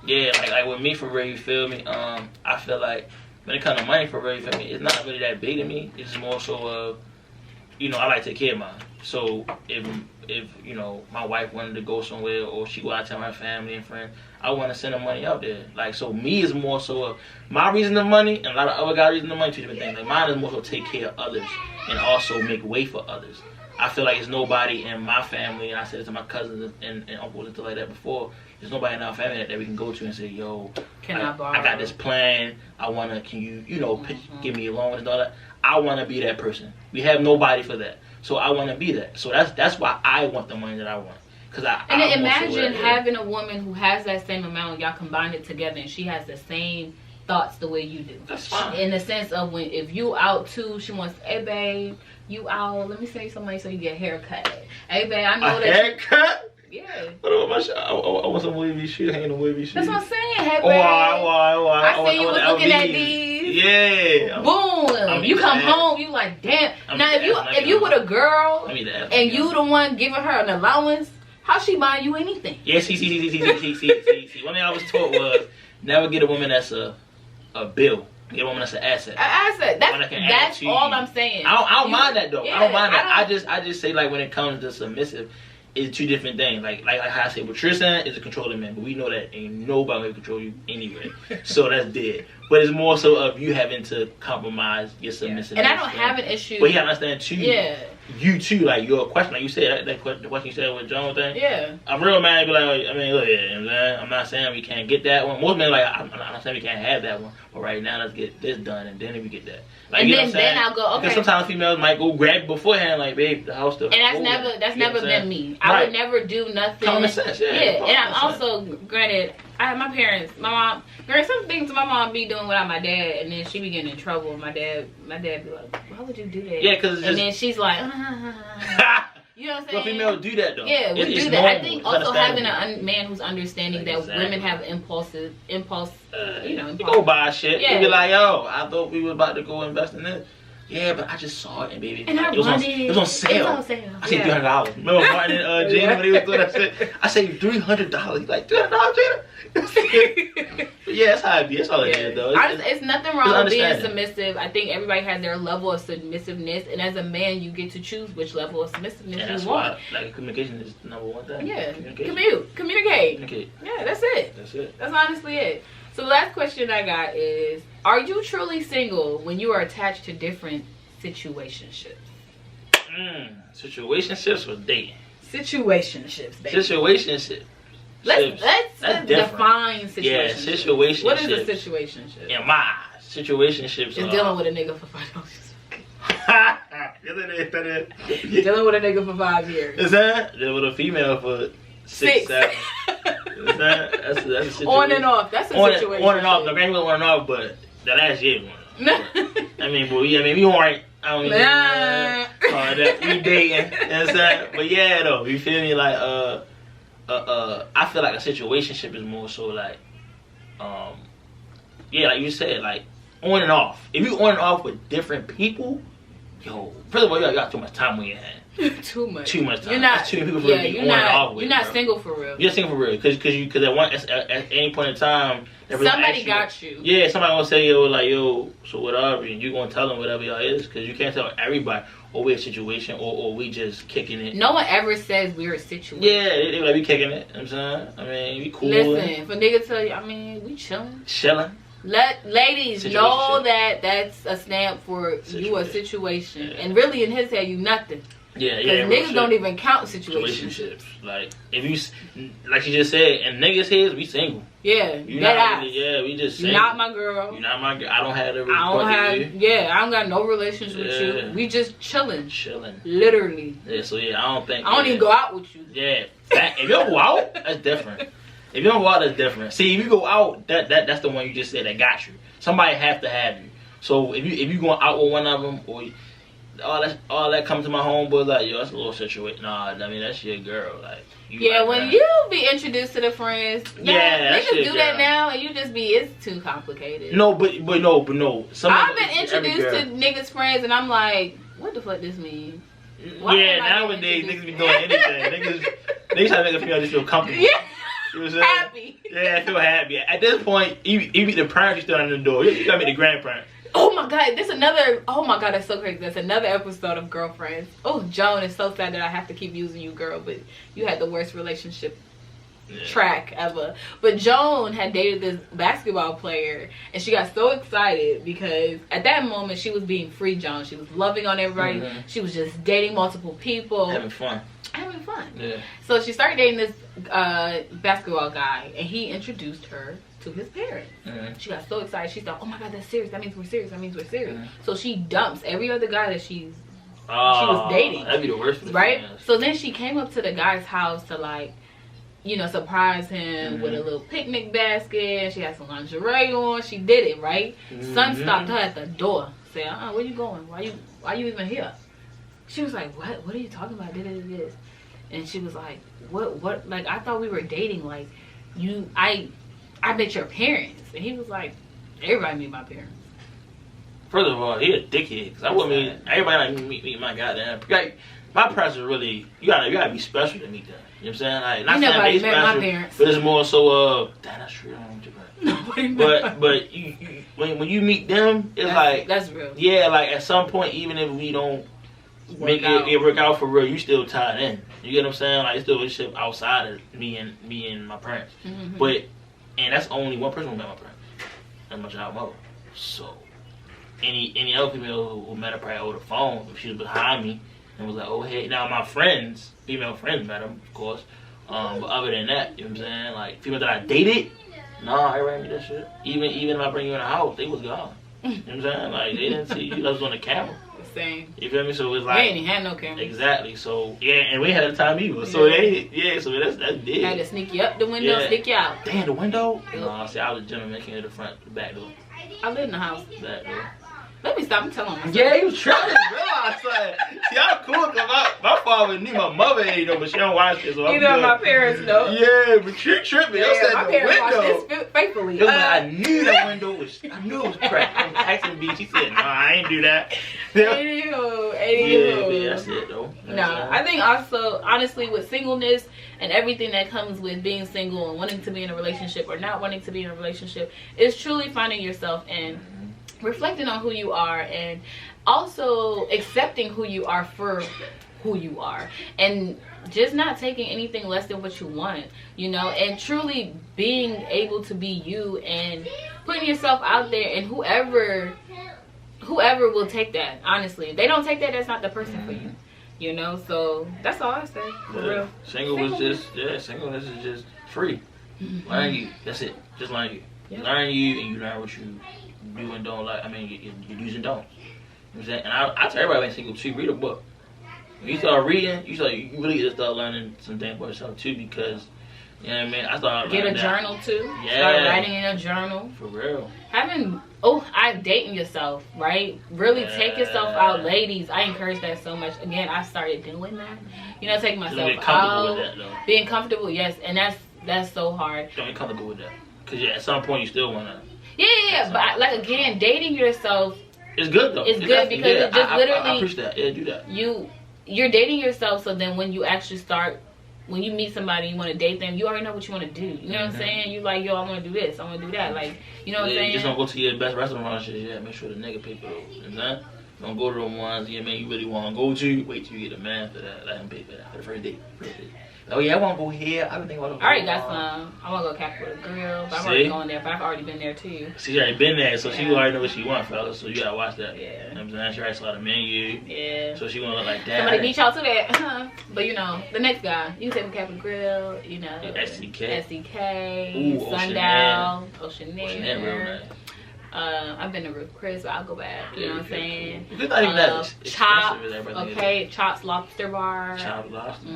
[SPEAKER 3] yeah, like with me for real, you feel me? I feel like when it comes to money for real, you feel me? It's not really that big to me. It's more so of, I like to take care of mine. So if my wife wanted to go somewhere or she go out to her family and friends, I want to send her money out there. Like, so me is more so of my reason of money, and a lot of other guys' reason of money, two different things. Like, mine is more so take care of others and also make way for others. I feel like there's nobody in my family, and I said it to my cousins and uncles and stuff like that before, there's nobody in our family that we can go to and say, yo, I got this plan. Can you, give me a loan and all that. I want to be that person. We have nobody for that. So I want to be that. So that's why I want the money that I want.
[SPEAKER 2] And then imagine having a woman who has that same amount and y'all combine it together and she has the same thoughts the way you do.
[SPEAKER 3] That's fine.
[SPEAKER 2] In the sense of if you out too, she wants, hey babe, you out, let me send you some money so you get a haircut. Hey babe, I know that.
[SPEAKER 3] Haircut?
[SPEAKER 2] Yeah.
[SPEAKER 3] I want some wavy shit, hanging on wavy shit.
[SPEAKER 2] That's what I'm saying. Hey babe.
[SPEAKER 3] I
[SPEAKER 2] see you was looking at these.
[SPEAKER 3] Yeah.
[SPEAKER 2] Boom. You come home, you like, damn. Now if you with a girl and you the one giving her an allowance, how she buying you anything?
[SPEAKER 3] Yeah, see. One thing I was taught was never get a woman that's a bill. Get a woman that's an asset.
[SPEAKER 2] An asset. That's all I'm saying.
[SPEAKER 3] I don't mind that though.
[SPEAKER 2] Yeah,
[SPEAKER 3] I don't mind that. I just say like when it comes to submissive, it's two different things. Like how I say what you're saying is a controlling man, but we know that ain't nobody gonna control you anyway. So that's dead. But it's more so of you having to compromise your submissiveness.
[SPEAKER 2] And I don't have an issue.
[SPEAKER 3] But you gotta understand too.
[SPEAKER 2] Yeah.
[SPEAKER 3] You too, like your question, like you said, the question you said with John thing.
[SPEAKER 2] Yeah.
[SPEAKER 3] I'm real man. Be like, I mean, look, I'm not saying we can't get that one. Most men like, I'm not saying we can't have that one. But right now, let's get this done, and then we get that. Like,
[SPEAKER 2] and then I'll go. Okay.
[SPEAKER 3] Because sometimes females might go grab beforehand, like, babe, the house stuff.
[SPEAKER 2] And that's never been me. I would never do nothing.
[SPEAKER 3] Common sense, yeah.
[SPEAKER 2] And I'm also, granted, I have my parents, my mom. There are some things my mom be doing without my dad, and then she be getting in trouble. My dad be like, "Why would you do that?"
[SPEAKER 3] Yeah, because
[SPEAKER 2] and then she's like, You know what I'm
[SPEAKER 3] But
[SPEAKER 2] saying?
[SPEAKER 3] females do that though.
[SPEAKER 2] Yeah, we do that.
[SPEAKER 3] Normal.
[SPEAKER 2] I think also having a man who's understanding that women have impulse,
[SPEAKER 3] You
[SPEAKER 2] impulse.
[SPEAKER 3] go buy shit.
[SPEAKER 2] Yeah.
[SPEAKER 3] You be like, yo, I thought we was about to go invest in this. Yeah, but I just saw it, and baby,
[SPEAKER 2] And
[SPEAKER 3] it was on sale.
[SPEAKER 2] It was on sale.
[SPEAKER 3] I saved $300. Remember Martin and Gina when they was doing that shit? I saved $300. He's like, $300, Gina? But yeah, that's how it be. That's all it is, though.
[SPEAKER 2] It's nothing wrong with being submissive. I think everybody has their level of submissiveness, and as a man, you get to choose which level of submissiveness you want.
[SPEAKER 3] Like, communication is the number one thing.
[SPEAKER 2] Yeah, communicate.
[SPEAKER 3] Communicate.
[SPEAKER 2] Yeah, that's it. That's honestly it. So the last question I got is, are you truly single when you are attached to different situationships?
[SPEAKER 3] Situationships or dating?
[SPEAKER 2] Situationships, baby.
[SPEAKER 3] Situationships.
[SPEAKER 2] Let's define situationship.
[SPEAKER 3] Yeah, situationship.
[SPEAKER 2] What is a situationship?
[SPEAKER 3] In my situationships
[SPEAKER 2] is dealing with a nigga for $5. Dealing with a nigga for 5 years.
[SPEAKER 3] Is that? Dealing with a female for 6, 7. Is that's a situation.
[SPEAKER 2] On and off. That's a situation.
[SPEAKER 3] On and off. The game was on and off, but the last year one. I mean, we weren't. I don't even that we dating. You know what I'm saying? But yeah, though, you feel me? Like, I feel like a situationship is more so like, yeah, like you said, like on and off. If you on and off with different people, yo, first of all, you got too much time on your hands.
[SPEAKER 2] Too much
[SPEAKER 3] time.
[SPEAKER 2] You're not.
[SPEAKER 3] That's too many people for be on and off with.
[SPEAKER 2] You're not single for real.
[SPEAKER 3] You're single for real, because at any point in time,
[SPEAKER 2] somebody got you.
[SPEAKER 3] Yeah, somebody gonna say yo, so whatever, and you gonna tell them whatever y'all is, because you can't tell everybody, oh, we're a situation, or we just kicking it.
[SPEAKER 2] No one ever says we're a situation.
[SPEAKER 3] Yeah, they like we kicking it. You know what I'm saying, I mean, we cool.
[SPEAKER 2] Listen, if a nigga tell you, I mean, we chilling. Let ladies know that that's a stamp for you a situation, and really in his head you nothing.
[SPEAKER 3] Yeah.
[SPEAKER 2] Niggas don't even count situationships.
[SPEAKER 3] Like if you, like you just said, in niggas' heads, we single.
[SPEAKER 2] Yeah,
[SPEAKER 3] you not really, yeah, we just single.
[SPEAKER 2] You're not my girl.
[SPEAKER 3] You're not my girl. I don't have the.
[SPEAKER 2] I don't got no relations with you. We just chilling. Literally.
[SPEAKER 3] Yeah, so yeah, I don't
[SPEAKER 2] even go out with you.
[SPEAKER 3] Yeah, if you don't go out, that's different. If you don't go out, that's different. See, if you go out, that's the one you just said that got you. Somebody have to have you. So if you going out with one of them, or all that comes to my homeboy, like, yo, that's a little situation. Nah, I mean, that's your girl. Like,
[SPEAKER 2] when you be introduced to the friends, niggas do that now, and you just be, it's too complicated.
[SPEAKER 3] No, but no.
[SPEAKER 2] I've been introduced to niggas' friends, and I'm like, what the fuck this mean?
[SPEAKER 3] Nowadays niggas be doing anything. niggas try to make a female just feel comfortable.
[SPEAKER 2] Yeah.
[SPEAKER 3] You know what I'm saying?
[SPEAKER 2] Happy.
[SPEAKER 3] Yeah, I feel happy. At this point, you meet the parents, you still under the door. You gotta meet the grandparents.
[SPEAKER 2] Oh my god, that's so crazy. That's another episode of Girlfriends. Oh, Joan, it's so sad that I have to keep using you, girl, but you had the worst relationship track ever. But Joan had dated this basketball player, and she got so excited because at that moment she was being free Joan. She was loving on everybody. She was just dating multiple people.
[SPEAKER 3] Having fun.
[SPEAKER 2] Yeah. So she started dating this basketball guy, and he introduced her to his parents. She got so excited. She thought, oh my god, that's serious. That means we're serious. So she dumps every other guy that she was dating.
[SPEAKER 3] That'd be the worst.
[SPEAKER 2] Right? So then she came up to the guy's house to, like, surprise him with a little picnic basket. She had some lingerie on. She did it, right? Son stopped her at the door. Said, where you going? Why you even here? She was like, what are you talking about? This. And she was like, what? Like, I thought we were dating. Like, I met your parents. And he was like, everybody meet my parents.
[SPEAKER 3] First of all, he a dickhead. Cause I wouldn't meet everybody. Like meet my goddamn. Like, my parents are really, you gotta be special to meet them. You know what I'm saying? Like, not
[SPEAKER 2] nobody
[SPEAKER 3] saying
[SPEAKER 2] met my parents,
[SPEAKER 3] but it's more so that's true. But you when you meet them, it's
[SPEAKER 2] that's real.
[SPEAKER 3] Yeah, like at some point, even if we don't make it work out for real, you still tied in. You get what I'm saying? Like, it's still a relationship outside of me and my parents. And that's only one person who met my parents. That's my child mother. So any other female who met her probably over the phone, if she was behind me and was like, oh hey, now my friends, female friends met them, of course. But other than that, you know what I'm saying? Like, female that I dated, nah, everybody me that shit. Even if I bring you in the house, they was gone. You know what I'm saying? Like, they didn't see you. That was on the camera.
[SPEAKER 2] Same.
[SPEAKER 3] You feel me? So it's like,
[SPEAKER 2] we ain't had no camera.
[SPEAKER 3] Exactly. So and we had the time either. So so that's dead.
[SPEAKER 2] Had to sneak you up the window, sneak you out.
[SPEAKER 3] Damn, the window? No, see, I was a gentleman, came to the front, the back door.
[SPEAKER 2] I live in the house.
[SPEAKER 3] Back door.
[SPEAKER 2] Let me stop telling myself.
[SPEAKER 3] Yeah, you tried, bro. I said, See, I'm cool because my father knew, my mother ain't know, but she don't watch this. So I'm
[SPEAKER 2] Either
[SPEAKER 3] good.
[SPEAKER 2] my parents know.
[SPEAKER 3] Yeah, but you tripping.
[SPEAKER 2] Yeah, my
[SPEAKER 3] the
[SPEAKER 2] parents
[SPEAKER 3] window.
[SPEAKER 2] watch this faithfully.
[SPEAKER 3] It was like, I knew that window was. I knew it was cracked. I was asking B. She said, "No, I ain't do that."
[SPEAKER 2] Anywho.
[SPEAKER 3] Yeah, that's it though.
[SPEAKER 2] No, I think also, honestly, with singleness and everything that comes with being single and wanting to be in a relationship or not wanting to be in a relationship, is truly finding yourself and reflecting on who you are, and also accepting who you are for who you are, and just not taking anything less than what you want, you know, and truly being able to be you and putting yourself out there, and whoever will take that, honestly. If they don't take that, that's not the person for you, you know. So that's all I say, for real.
[SPEAKER 3] Singleness is just free. Learn you. That's it. Just learn you.
[SPEAKER 2] Yep.
[SPEAKER 3] Learn you, and you learn what you do and don't like. I mean, you do's and don'ts. You know what I'm saying? And I tell everybody, single too, read a book. When you start reading, you really just start learning some things about yourself too, because, you know what I mean? I started
[SPEAKER 2] Get a
[SPEAKER 3] that.
[SPEAKER 2] journal too.
[SPEAKER 3] Yeah.
[SPEAKER 2] Start writing in a journal.
[SPEAKER 3] For real.
[SPEAKER 2] Dating yourself, right? Really take yourself out, ladies. I encourage that so much. Again, I started doing that. You know, taking myself
[SPEAKER 3] Being comfortable
[SPEAKER 2] out.
[SPEAKER 3] with that, though.
[SPEAKER 2] Being comfortable, yes, and that's so hard.
[SPEAKER 3] Don't be comfortable with that, because at some point you still wanna.
[SPEAKER 2] Yeah. But like, again, dating yourself.
[SPEAKER 3] It's good though.
[SPEAKER 2] It's good because it just literally.
[SPEAKER 3] I appreciate that. Yeah, do that.
[SPEAKER 2] You're dating yourself, so then when you actually start, when you meet somebody, you want to date them, you already know what you want to do. You know what I'm saying? You like, yo, I want to do this, I want to do that. Like, you know what I'm saying?
[SPEAKER 3] You just don't go to your best restaurant and shit. Yeah, make sure the nigga pay for those. You know what I'm saying? Don't go to the ones, you really want to go to. Wait till you get a man for that. Let him pay for that. For the first date. Oh yeah, I want to go here. I've been thinking about it.
[SPEAKER 2] I already got some. I want to go Cap with a Grill. But I'm already going there, but I've already been there too.
[SPEAKER 3] She already been there, so she already know what she wants, fellas. So you gotta watch that.
[SPEAKER 2] Yeah.
[SPEAKER 3] You know what I'm saying? She already saw the menu.
[SPEAKER 2] Yeah.
[SPEAKER 3] So she gonna look like that.
[SPEAKER 2] Somebody beat y'all to that. But you know, the next guy, you can take him Cap and Grill. You know, SDK,
[SPEAKER 3] Ooh,
[SPEAKER 2] Sundown, Oceanair.
[SPEAKER 3] Oceanair, real nice.
[SPEAKER 2] I've been to Ruth Chris, so I'll go back. You know what I'm saying?
[SPEAKER 3] It's not even that.
[SPEAKER 2] Chops, okay, Chops Lobster Bar.
[SPEAKER 3] Chops Lobster.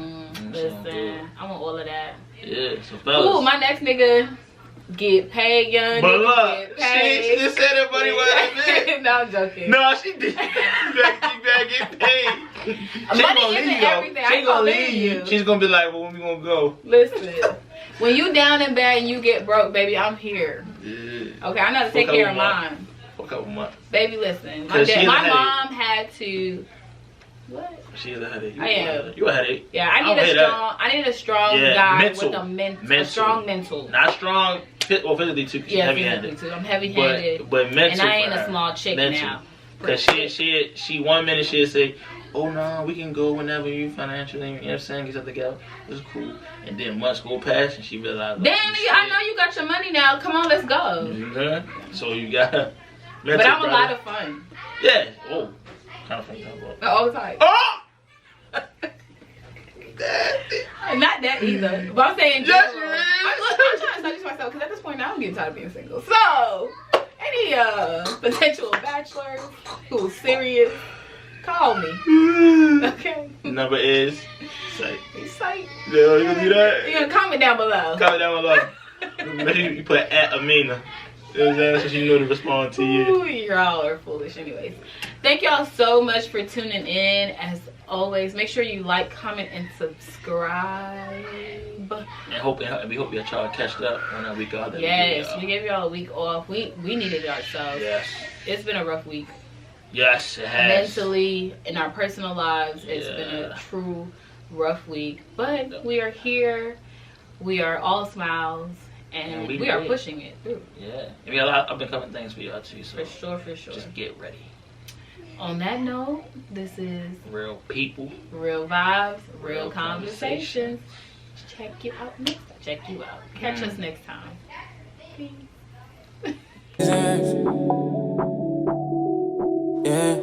[SPEAKER 2] Listen, I want all of that.
[SPEAKER 3] Yeah, so fellas.
[SPEAKER 2] Ooh, my next nigga get paid, young.
[SPEAKER 3] But look,
[SPEAKER 2] she
[SPEAKER 3] just said that, buddy. What I meant.
[SPEAKER 2] No, I'm joking.
[SPEAKER 3] No, she did. You better get paid.
[SPEAKER 2] Money isn't everything. I ain't gonna leave you.
[SPEAKER 3] She's gonna be like, well, when we gonna go?
[SPEAKER 2] Listen, when you down and bad and you get broke, baby, I'm here.
[SPEAKER 3] Yeah.
[SPEAKER 2] Okay, I know to take care of mine.
[SPEAKER 3] For a couple months.
[SPEAKER 2] Baby, listen. My mom had to. What?
[SPEAKER 3] She is a headache.
[SPEAKER 2] I am.
[SPEAKER 3] You a headache.
[SPEAKER 2] Yeah, I need a strong guy with a strong mental.
[SPEAKER 3] Not strong, physically too.
[SPEAKER 2] Yeah, physically too. I'm heavy-handed.
[SPEAKER 3] But mental.
[SPEAKER 2] And I ain't a small chick now.
[SPEAKER 3] Because she 1 minute she'll say, oh no, we can go whenever you financially, you know what I'm saying, get something together. It's cool. And then months go past and she realized,
[SPEAKER 2] damn, I know you got your money now. Come on, let's go.
[SPEAKER 3] Mm-hmm. So you got.
[SPEAKER 2] But I'm a lot of fun.
[SPEAKER 3] Yeah. Oh. Kind of fun to talk about.
[SPEAKER 2] All the time.
[SPEAKER 3] Oh!
[SPEAKER 2] Not that either. But I'm saying,
[SPEAKER 3] yes,
[SPEAKER 2] I'm trying to establish myself because at this point now I'm getting tired of being single. So, any potential bachelors who's serious, call me. Okay.
[SPEAKER 3] Number is psych.
[SPEAKER 2] Psych.
[SPEAKER 3] Yeah, you gonna do that?
[SPEAKER 2] You gonna comment down below.
[SPEAKER 3] Comment down below. Make sure you put at Amina. You know what I'm saying? So she know to respond to you.
[SPEAKER 2] Ooh, y'all are foolish anyways. Thank y'all so much for tuning in. As always, make sure you like, comment, and subscribe.
[SPEAKER 3] And we hope y'all catch up on that week off.
[SPEAKER 2] Yes, we gave y'all a week off. We needed it ourselves.
[SPEAKER 3] Yes.
[SPEAKER 2] It's been a rough week.
[SPEAKER 3] Yes, it has.
[SPEAKER 2] Mentally, in our personal lives, it's been a true rough week. But we are here. We are all smiles. And we are pushing it through.
[SPEAKER 3] Yeah. And we got a lot of up-and-coming things for y'all too. So
[SPEAKER 2] for sure.
[SPEAKER 3] Just get ready.
[SPEAKER 2] On that note, this is
[SPEAKER 3] Real People.
[SPEAKER 2] Real Vibes, Real Conversations. Check you out next time. Check you out. Catch us next time. Peace.
[SPEAKER 1] Yeah.